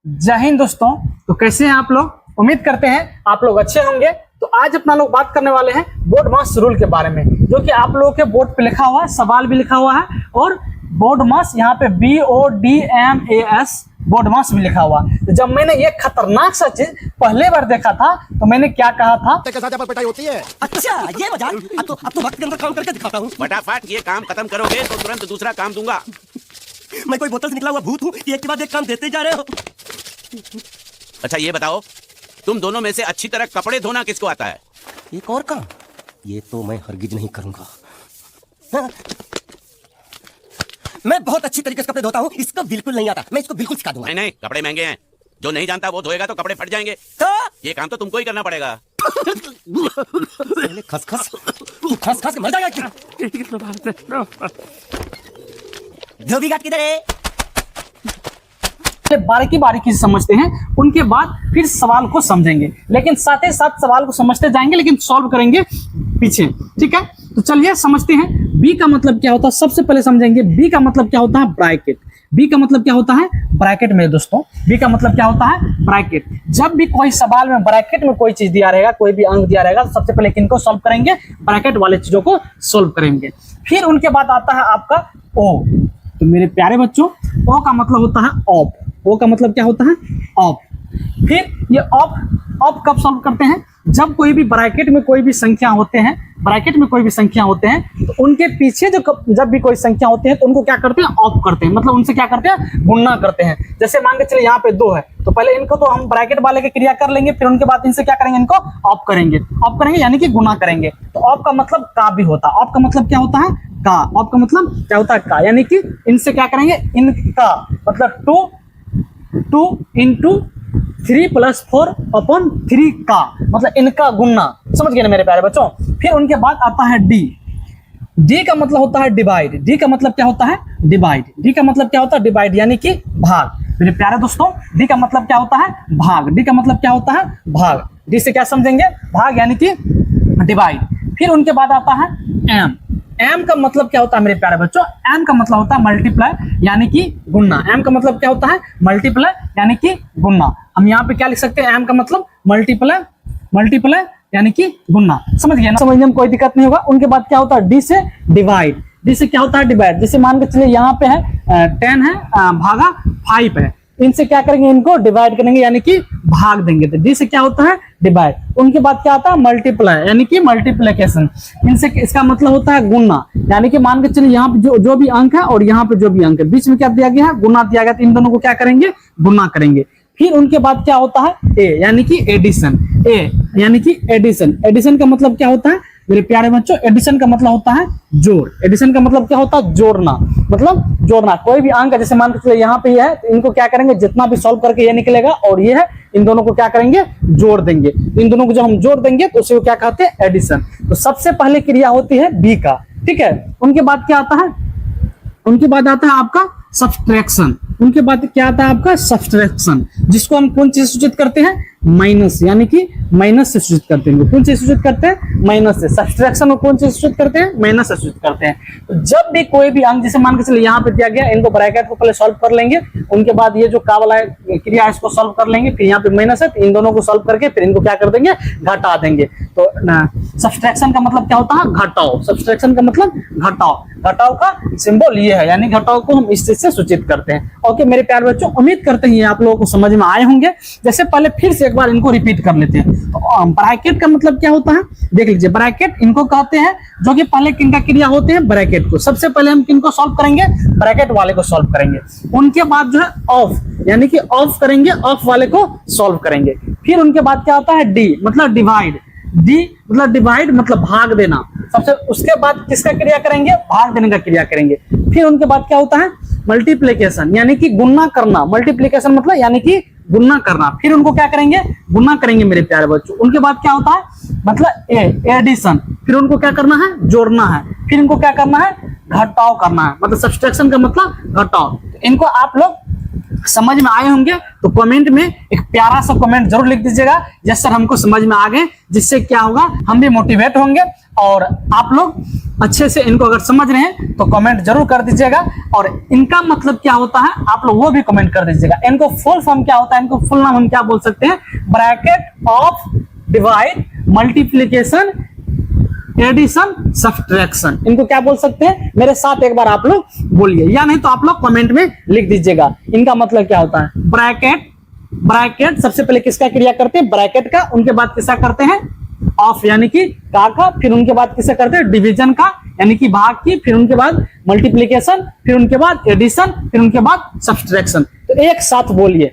जय हिंद दोस्तों। तो कैसे हैं आप लोग? उम्मीद करते हैं आप लोग अच्छे होंगे। तो आज अपना लोग बात करने वाले हैं बोर्ड मास रूल के बारे में, जो कि आप लोगों के बोर्ड पे लिखा हुआ है, सवाल भी लिखा हुआ है और बोर्ड मास यहाँ पे BODMAS बोर्ड मास भी लिखा हुआ है। तो जब मैंने ये खतरनाक सा चीज पहले बार देखा था तो मैंने क्या कहा था, पिटाई होती है। अच्छा ये मजाक। अब तो वक्त के अंदर काम करके दिखाता हूँ। फटाफट ये काम खत्म करोगे तो तुरंत दूसरा काम दूंगा। मैं कोई बोतल से निकला हुआ भूत हूँ, एक के बाद एक काम देते जा रहे हो। अच्छा ये बताओ, तुम दोनों में से अच्छी तरह कपड़े धोना किसको आता है? एक और काम, ये तो मैं हरगिज नहीं करूंगा। हाँ। मैं बहुत अच्छी तरीके से कपड़े धोता हूँ, इसको बिल्कुल नहीं आता। मैं इसको बिल्कुल सिखा दूंगा। नहीं, कपड़े महंगे हैं। जो नहीं जानता वो धोएगा तो कपड़े फट जाएंगे। तो ये काम तो तुमको ही करना पड़ेगा। खस खस के मर जाएगा क्या? धोबी घाट किधर है? बारीकी बारीकी से समझते हैं, उनके बाद फिर सवाल को समझेंगे, लेकिन साथ ही साथ सवाल को समझते जाएंगे लेकिन सॉल्व करेंगे पीछे। ठीक है, तो चलिए समझते हैं बी का मतलब क्या होता है। सबसे पहले समझेंगे बी का मतलब क्या होता है, ब्रैकेट। बी का मतलब क्या होता है, ब्रैकेट। मेरे दोस्तों, बी का मतलब क्या होता है, ब्रैकेट। जब भी कोई सवाल में ब्रैकेट में कोई चीज दिया रहेगा, कोई भी अंक दिया रहेगा, तो सबसे पहले किनको सॉल्व करेंगे, ब्रैकेट वाले चीजों को सॉल्व करेंगे। फिर उनके बाद आता है आपका ओ। तो मेरे प्यारे बच्चों, ओ का मतलब होता है ऑफ। ओ का मतलब क्या होता है, ऑफ। फिर ये ऑफ कब सॉल्व करते हैं, जब कोई भी ब्रैकेट में कोई भी संख्या होते हैं, ब्रैकेट में कोई भी संख्या होते हैं तो उनके पीछे जब भी कोई संख्या होते हैं तो उनको क्या करते हैं, ऑफ करते हैं। मतलब उनसे क्या करते हैं, गुणा करते हैं। जैसे मान के चलिए यहाँ पे 2 है, तो पहले इनको तो हम ब्रैकेट वाले की क्रिया कर लेंगे, फिर उनके बाद इनसे क्या करेंगे, इनको ऑफ करेंगे। ऑफ करेंगे यानी कि गुणा करेंगे। तो ऑफ का मतलब का भी होता है। ऑफ का मतलब क्या होता है, का। ऑफ का मतलब क्या होता है, का। यानी कि इनसे क्या करेंगे, इनका मतलब 2 into 3 + 4/3 का मतलब इनका गुणा। समझ गए ना मेरे प्यारे बच्चों। फिर उनके बाद आता है डी। डी का मतलब होता है डिवाइड। डी का मतलब क्या होता है, डिवाइड। डी का मतलब क्या होता है, डिवाइड यानी कि भाग। मेरे प्यारे दोस्तों, डी का मतलब क्या होता है, भाग। डी का मतलब क्या होता है, भाग। डी से क्या समझेंगे, भाग यानी कि डिवाइड। फिर उनके बाद आता है एम। एम का मतलब क्या होता है मेरे प्यारे बच्चों, एम का मतलब होता है मल्टीप्लाई यानी कि गुणा। एम का मतलब क्या होता है, मल्टीप्लाई यानी कि गुणा। हम यहाँ पे क्या लिख सकते हैं, एम का मतलब मल्टीप्लाई यानी कि गुणा। समझ गए ना, समझने में कोई दिक्कत नहीं होगा। उनके बाद क्या होता है, डी से डिवाइड। डी से क्या होता है, डिवाइड। जैसे मान के चलिए यहाँ पे है 10 है भागा 5 है, इनसे क्या करेंगे, इनको डिवाइड करेंगे यानी कि भाग देंगे। तो डी से क्या होता है, डिवाइड। उनके बाद क्या आता है, मल्टीप्लाई यानी कि मल्टीप्लिकेशन। इनसे इसका मतलब होता है गुणा। यानी कि मान के चलिए यहाँ पे जो भी अंक है और यहाँ पे जो भी अंक है, बीच में क्या दिया गया है, गुणा दिया गया। तो इन दोनों को क्या करेंगे, गुणा करेंगे। फिर उनके बाद क्या होता है, ए यानी कि एडिशन। ए यानी कि एडिशन। एडिशन का मतलब क्या होता है मेरे प्यारे बच्चों, एडिशन का मतलब होता है जोड़। एडिशन का मतलब क्या होता है, जोड़ना। मतलब जोड़ना कोई भी अंक, जैसे मान के चलिए यहाँ पे है, तो इनको क्या करेंगे, जितना भी सॉल्व करके ये निकलेगा और ये है, इन दोनों को क्या करेंगे, जोड़ देंगे। इन दोनों को जब हम जोड़ देंगे तो उसे क्या कहते हैं, एडिशन। तो सबसे पहले क्रिया होती है बी का। ठीक है, उनके बाद क्या आता है, उनके बाद आता है आपका सब्सट्रैक्शन। उनके बाद क्या आता है आपका सब्सट्रैक्शन, जिसको हम कौन चीज सूचित करते हैं, माइनस। यानी कि माइनस से सूचित करते हैं। कौन चीज सूचित करते हैं, माइनस से। सब्सट्रैक्शन को कौन चीज सूचित करते हैं, माइनस से सूचित करते हैं। तो जब भी कोई भी अंक, जैसे मान के चलिए यहाँ पे दिया गया, इनको ब्रैकेट को पहले सॉल्व कर लेंगे, उनके बाद ये जो का वाला क्रिया है इसको सॉल्व कर लेंगे, फिर यहाँ पे माइनस है, इन दोनों को सॉल्व करके फिर इनको क्या कर देंगे, घटा देंगे। तो सब्सट्रैक्शन का मतलब क्या होता है, घटाओ। सब्सट्रैक्शन का मतलब घटाओ। घटाओ का सिंबल ये है, यानी घटाओ को हम इस चीज से सूचित करते हैं। ओके मेरे प्यारे बच्चों, उम्मीद करते हैं आप लोगों को समझ में आए होंगे। जैसे पहले फिर से एक बार इनको रिपीट कर लेते हैं। तो ब्रैकेट का मतलब क्या होता है, देख लीजिए। ब्रैकेट इनको कहते हैं जो कि पहले किनका क्रिया होते हैं, ब्रैकेट को। सबसे पहले हम किनको सॉल्व करेंगे, ब्रैकेट वाले को सॉल्व करेंगे। उनके बाद जो है ऑफ, यानी कि ऑफ करेंगे, ऑफ वाले को सॉल्व करेंगे। फिर उनके बाद क्या होता है, डी मतलब डिवाइड। डी मतलब डिवाइड मतलब भाग देना। सबसे उसके बाद किसका क्रिया करेंगे, भाग देने का क्रिया करेंगे। फिर उनके बाद क्या होता है, मल्टीप्लिकेशन यानी कि गुणा करना। मल्टीप्लिकेशन मतलब यानी कि गुणा करना। फिर उनको क्या करेंगे, गुणा करेंगे मेरे प्यारे बच्चों। उनके बाद क्या होता है, मतलब एडिशन। फिर उनको क्या करना है, जोड़ना है। फिर इनको क्या करना है, घटाव करना है। मतलब सब्सट्रैक्शन का मतलब घटाव। इनको आप लोग समझ में आए होंगे तो कमेंट में एक प्यारा सा कमेंट जरूर लिख दीजिएगा, यस सर हमको समझ में आ गए। जिससे क्या होगा, हम भी मोटिवेट होंगे और आप लोग अच्छे से इनको अगर समझ रहे हैं तो कमेंट जरूर कर दीजिएगा, और इनका मतलब क्या होता है आप लोग वो भी कमेंट कर दीजिएगा। इनको फुल फॉर्म क्या होता है, इनको फुल नाम हम क्या बोल सकते हैं, bracket of divide multiplication addition subtraction, इनको क्या बोल सकते हैं, मेरे साथ एक बार आप लोग बोलिए, या नहीं तो आप लोग कमेंट में लिख दीजिएगा। इनका मतलब क्या होता है, ब्रैकेट, ब्रैकेट सबसे पहले किसका क्रिया करते हैं, ब्रैकेट का, उनके बाद किसका करते हैं, ऑफ यानी कि का, फिर उनके बाद किसे करते हैं, डिवीजन का यानी कि भाग की, फिर उनके बाद मल्टीप्लिकेशन, फिर उनके बाद एडिशन, फिर उनके बाद सब्ट्रैक्शन। तो एक साथ बोलिए,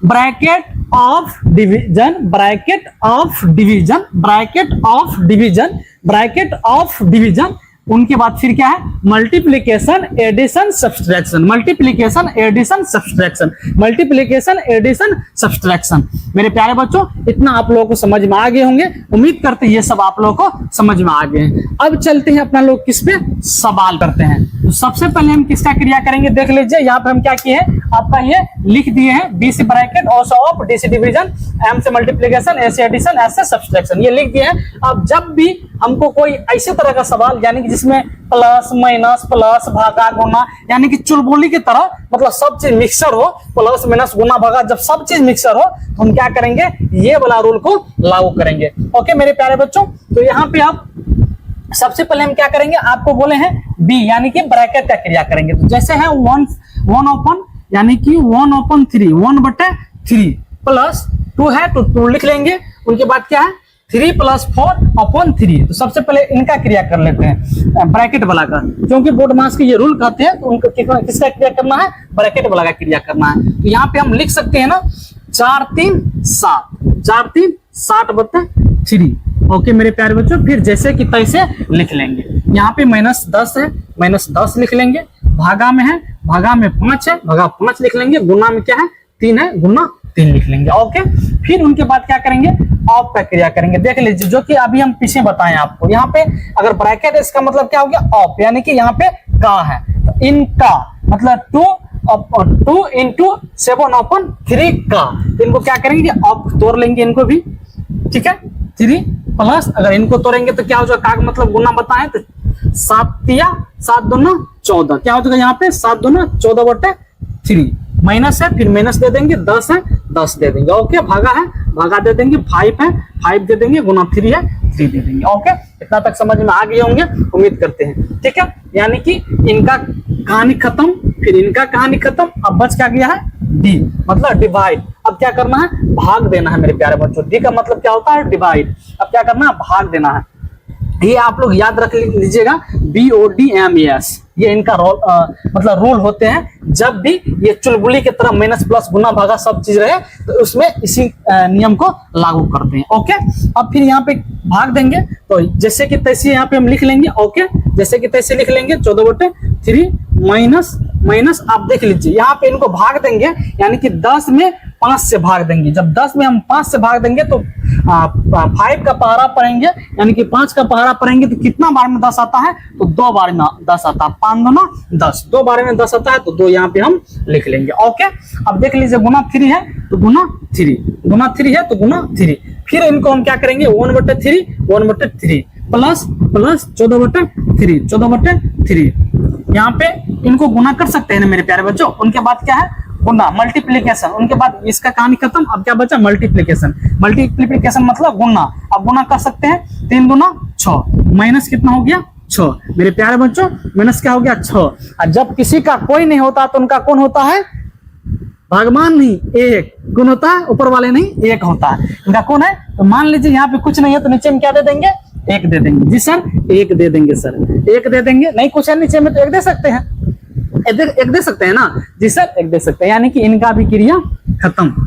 bracket of division, bracket of division, bracket of division, bracket of division, उनके बाद फिर क्या है, multiplication addition subtraction, multiplication addition subtraction, multiplication addition subtraction. मेरे प्यारे बच्चों, इतना आप लोगों को समझ में आ गए होंगे, उम्मीद करते हैं ये सब आप लोगों को समझ में आ गए हैं। अब चलते हैं अपना लोग किस पे, सवाल करते हैं। तो सबसे पहले हम किसका क्रिया करेंगे, देख लीजिए यहाँ पे हम क्या किए हैं, आपका ये लिख दिए हैं, बी से ब्रैकेट, ओ से ऑफ, डी से डिवीजन, एम से मल्टीप्लिकेशन, ए से एडिशन, एस से सब्ट्रैक्शन, ये लिख दिए हैं। अब जब भी हमको कोई ऐसे तरह का सवाल यानी कि जिसमें प्लस माइनस, प्लस भागा गुना, यानी कि चुलबुली की तरह, मतलब सब चीज मिक्सर हो, प्लस माइनस गुना भागा, जब सब चीज मिक्सर हो तो हम क्या करेंगे, ये वाला रूल को लागू करेंगे। ओके मेरे प्यारे बच्चों, तो यहाँ पे आप सबसे पहले हम क्या करेंगे, आपको बोले हैं बी यानी कि ब्रैकेट का क्रिया करेंगे। तो जैसे है 1 ओपन यानी कि 1/3, 1/3 प्लस 2 है तो 2 लिख लेंगे, उनके बाद क्या है 3 + 4/3। तो सबसे पहले इनका क्रिया कर लेते हैं, ब्रैकेट वाला का, क्योंकि बोर्ड मास के ये रूल कहते हैं, तो उनको किसका क्रिया करना है, ब्रैकेट वाला का क्रिया करना है। तो यहाँ पे हम लिख सकते हैं ना 4 3 7, 4 3 60/3। ओके मेरे प्यारे बच्चों, फिर जैसे कि तैसे लिख लेंगे। यहाँ पे -10 है, -10 लिख लेंगे, भागा में है, भागा में 5 है, भागा 5 लिख लेंगे, गुना में क्या है 3 है, गुना 3 लिख लेंगे। ओके, फिर उनके बाद क्या करेंगे, ऑफ का क्रिया करेंगे। देख लीजिए, जो कि अभी हम पीछे बताएं आपको, यहाँ पे अगर ब्रैकेट है इसका मतलब क्या हो गया, ऑफ, यानी कि यहाँ पे का है, तो इनका मतलब 2 × 7/3 का, इनको क्या करेंगे, ऑफ तोड़ लेंगे इनको भी, ठीक है, 3 प्लस, अगर इनको तोड़ेंगे तो क्या हो जाएगा, का मतलब गुना बताएं तो 7 या 7 दूना 14, क्या हो जाएगा यहाँ पे 7 दूना 14/3, माइनस है फिर माइनस दे देंगे, 10 है 10 दे देंगे। ओके, भागा है, भागा दे देंगे, 5 है 5 दे देंगे, गुना 3 है 3 दे देंगे। ओके, इतना तक समझ में आ गए होंगे, उम्मीद करते हैं, ठीक है। यानी कि इनका कहानी खत्म, फिर इनका कहानी खत्म, अब बच क्या गया है, डी मतलब डिवाइड। अब क्या करना है, भाग देना है मेरे प्यारे बच्चों, डी का मतलब क्या होता है, डिवाइड। अब क्या करना है, भाग देना है। ये आप लोग याद रख लीजिएगा, BODMAS, ये इनका मतलब रूल होते हैं। जब भी ये चुलबुली की तरह माइनस प्लस गुना भागा सब चीज रहे तो उसमें इसी नियम को लागू करते हैं। ओके, अब फिर यहाँ पे भाग देंगे, तो जैसे कि तैसे यहाँ पे हम लिख लेंगे। ओके, जैसे कि तैसे लिख लेंगे, 14/3 माइनस माइनस, आप देख लीजिए यहाँ पे इनको भाग देंगे, यानी कि 10 में 5 से भाग देंगे। जब 10 में हम 5 से भाग देंगे तो 5 का पहाड़ा पढ़ेंगे, यानी कि 5 का पहाड़ा पढ़ेंगे तो कितना बार में 10 आता है, तो 2 बार में 10 आता है, 5 दूना 10, 2 बार में 10 आता है, तो 2 यहाँ पे हम लिख लेंगे। ओके, अब देख लीजिए, गुना 3 है तो गुना 3, गुना 3 है तो गुना 3। फिर इनको हम क्या करेंगे, 1/3 प्लस प्लस 14/3, 14/3, यहाँ पे इनको गुना कर सकते हैं ना मेरे प्यारे बच्चों। उनके बाद क्या है, गुना, मल्टीप्लिकेशन, उनके बाद इसका कहानी खत्म। अब क्या बचा, मल्टीप्लिकेशन। मल्टीप्लिकेशन मतलब गुना, अब गुना कर सकते हैं, 3 दूना 6, माइनस कितना हो गया 6 मेरे प्यारे बच्चों, माइनस क्या हो गया 6। और जब किसी का कोई नहीं होता तो उनका कौन होता है, भगवान नहीं, एक कौन होता है, ऊपर वाले नहीं, एक होता है। इनका कौन है, तो मान लीजिए यहाँ पे कुछ नहीं है तो नीचे में क्या दे देंगे, 1 दे देंगे। जी सर, 1 दे देंगे सर, 1 दे देंगे। नहीं कुछ है नीचे में तो 1 दे सकते हैं, 1 दे सकते हैं ना। जी सर, 1 दे सकते हैं, यानी कि इनका भी क्रिया खत्म।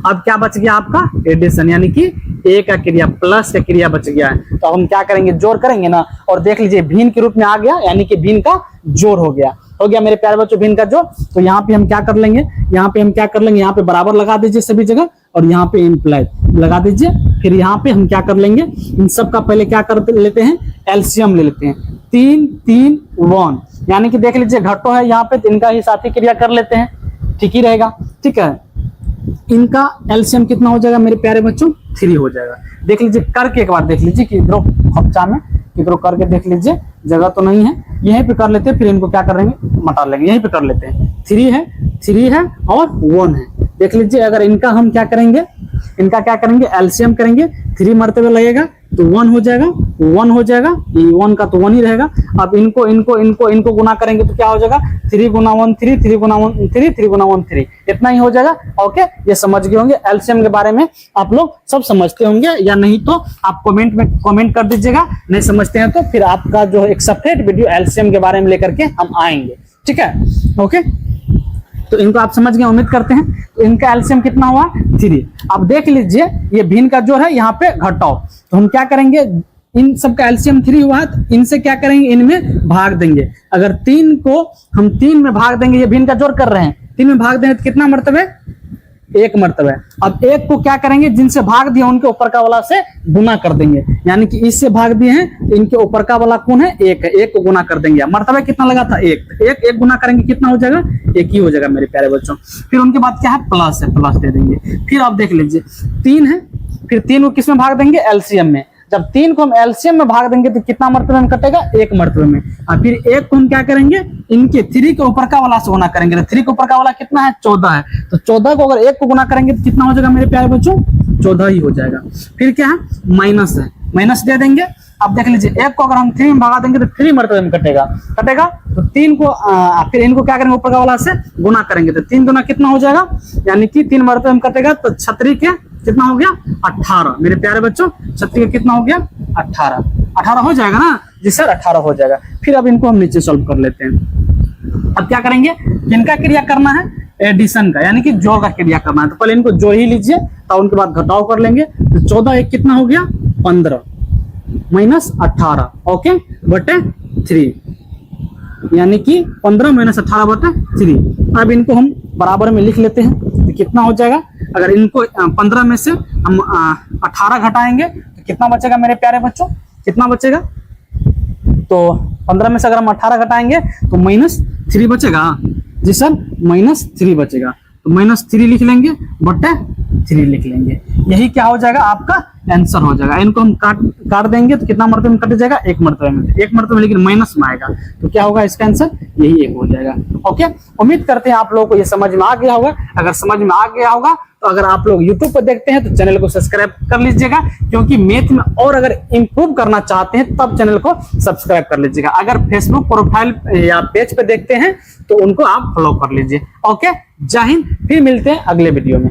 अब क्या बच गया आपका, एडिशन, यानी कि ए का क्रिया प्लस का क्रिया बच गया है। तो हम क्या करेंगे, जोड़ करेंगे ना, और देख लीजिए भिन्न के रूप में आ गया, यानी कि भिन्न का जोड़ हो गया मेरे प्यारे बच्चों, भिन्न का जोड़। तो यहाँ पे हम क्या कर लेंगे, यहाँ पे हम क्या कर लेंगे, यहाँ पे बराबर लगा दीजिए सभी जगह, और यहाँ पे इम्प्लाई लगा दीजिए। फिर यहाँ पे हम क्या कर लेंगे, इन सब का पहले क्या कर लेते हैं, एलसीएम ले लेते हैं। 3 3 1, यानी कि देख लीजिए घटो है यहाँ पे, तो इनका ही साथी क्रिया कर लेते हैं, ठीक ही रहेगा। ठीक है, इनका एलसीएम कितना हो जाएगा मेरे प्यारे बच्चों, 3 हो जाएगा। देख लीजिए करके एक बार देख लीजिए कि खर्चा में इधर करके देख लीजिए, जगह तो नहीं है, यहीं पे कर लेते हैं, फिर इनको क्या करेंगे, मटा लेंगे, यहीं पे कर लेते हैं। 3 है और 1 है, देख लीजिए। अगर इनका हम क्या करेंगे, इनका क्या करेंगे, एलसीएम करेंगे, 3 मरतबे लगेगा तो 1 हो जाएगा, 1 हो जाएगा, ये 1 का तो 1 ही रहेगा। अब इनको गुना करेंगे तो क्या हो जाएगा, 3 गुना 1 3, 3 गुना 1 3, 3 गुना 1 3, इतना ही हो जाएगा। ओके, ये समझ गए होंगे। एलसीएम के बारे में आप लोग सब समझते होंगे, या नहीं तो आप कमेंट में कमेंट कर दीजिएगा, नहीं समझते हैं तो फिर आपका जो एक सेपरेट वीडियो एलसीएम के बारे में लेकर के हम आएंगे, ठीक है। ओके, तो इनको आप समझ गए, उम्मीद करते हैं। तो इनका एलसीएम कितना हुआ, 3। अब देख लीजिए, ये भिन्न का जोड़ है, यहाँ पे घटाओ, तो हम क्या करेंगे, इन सब का एलसीएम 3 हुआ, तो इनसे क्या करेंगे, इनमें भाग देंगे। अगर 3 को हम 3 में भाग देंगे, ये भिन्न का जोड़ कर रहे हैं, 3 में भाग देंगे तो कितना मरतबे, 1 मरतबा। अब 1 को क्या करेंगे, जिनसे भाग दिया उनके ऊपर का वाला से गुना कर देंगे, यानी कि इससे भाग दिए हैं, इनके ऊपर का वाला कौन है, 1 है, 1 को गुना कर देंगे। मरतबा कितना लगा था, 1 गुना करेंगे कितना हो जाएगा, 1 ही हो जाएगा मेरे प्यारे बच्चों। फिर उनके बाद क्या है, प्लस है, प्लस दे देंगे। फिर आप देख लीजिए, 3 है, फिर 3 को किस में भाग देंगे, एलसीएम में। जब 3 को हम एलसीएम में भाग देंगे तो कितना मरतबे में कटेगा, 1 मरतबे में। और फिर 1 को हम क्या करेंगे, इनके 3 के ऊपर का वाला से गुना करेंगे, तो 3 के ऊपर का वाला कितना है, 14 है, तो 14 को अगर 1 को गुना करेंगे तो कितना हो जाएगा मेरे प्यारे बच्चों, 14 ही हो जाएगा। फिर क्या है, माइनस है, माइनस दे देंगे। अब देख लीजिए, 1 को अगर हम 3 में भगा देंगे तो 3 मरतबे में कटेगा, तो 3 को फिर इनको क्या करेंगे, ऊपर का वाला से गुना करेंगे, तो 3 गुना कितना हो जाएगा, यानी कि 3 मरतबे में कटेगा, तो 36 के कितना हो गया, 18 मेरे प्यारे बच्चों, 36 का कितना हो गया, 18 हो जाएगा ना जी सर, 18 हो जाएगा। फिर अब इनको हम नीचे सॉल्व कर लेते हैं। अब क्या करेंगे, किनका क्रिया करना है, एडिशन का, यानी कि जोड़ का क्रिया करना है। तो पहले इनको जोड़ ही लीजिए, तो उनके बाद घटाव कर लेंगे। तो 14 1 कितना हो गया, 15 माइनस 18, ओके, बटे 3, यानी कि 15 माइनस 18 बटे 3। अब इनको हम बराबर में लिख लेते हैं, तो कितना हो जाएगा, अगर इनको 15 में से हम 18 घटाएंगे तो कितना बचेगा मेरे प्यारे बच्चों, कितना बचेगा, तो 15 में से अगर हम 18 घटाएंगे तो -3 बचेगा जी सर, -3 बचेगा, तो -3 लिख लेंगे, बटे 3 लिख लेंगे। यही क्या हो जाएगा, आपका आंसर हो जाएगा। इनको हम काट देंगे तो कितना मरतबे में कट जाएगा, 1 मरतबे में, 1 मरतबे में, लेकिन माइनस में आएगा, तो क्या होगा इसका आंसर, यही 1 हो जाएगा। ओके, उम्मीद करते हैं आप लोगों को ये समझ में आ गया होगा। अगर समझ में आ गया होगा तो अगर आप लोग YouTube पर देखते हैं तो चैनल को सब्सक्राइब कर लीजिएगा, क्योंकि मैथ में और अगर इंप्रूव करना चाहते हैं तब चैनल को सब्सक्राइब कर लीजिएगा। अगर फेसबुक प्रोफाइल या पेज पे देखते हैं तो उनको आप फॉलो कर लीजिए। ओके, जय हिंद, फिर मिलते हैं अगले वीडियो में।